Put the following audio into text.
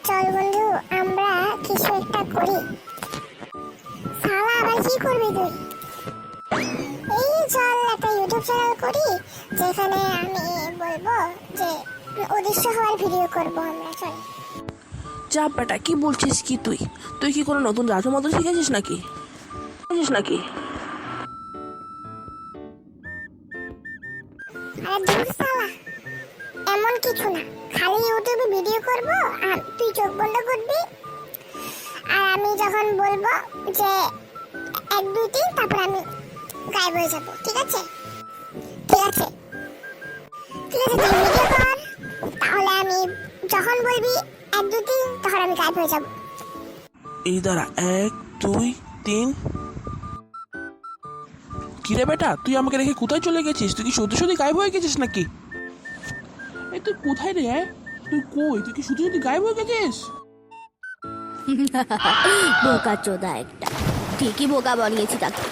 চল বন্ধু আমরা কিছু একটা করি। শালা আবার কি করবি তুই? এই চল একটা ইউটিউব চ্যানেল করি যেখানে আমি বলবো যে অদৃশ্য হওয়ার ভিডিও করব আমরা। চল। যা বেটা, কি বলছিস কি তুই? তুই কি কোনো নতুন জাদু মাদু শিখেছিস নাকি? আরে দূর শালা, এমন কিছু না, খালি ইউটিউবে ভিডিও করব আর তুই চোখ বন্ধ করবি আর আমি যখন বলবো যে 1 2 3 তারপর আমি গায়েব হয়ে যাব। ঠিক আছে ঠিক আছে ঠিক আছে, তুই ভিডিও কর, তাহলে আমি যখন বলবি 1 2 3 তখন আমি গায়েব হয়ে যাব। এই দাঁড়া, 1 2 3। কিরে বেটা, তুই আমাকে রেখে কোথায় চলে গেছিস? তুই কি সত্যি সত্যি গায়েব হয়ে গেছিস নাকি? এই তুই কোথায় রে? তুই কই? তুই কি সত্যি সত্যি গায়েব হয়ে গেছিস? বোকা চোদা একটা, ঠিকই বোকা বানিয়েছি তাকে।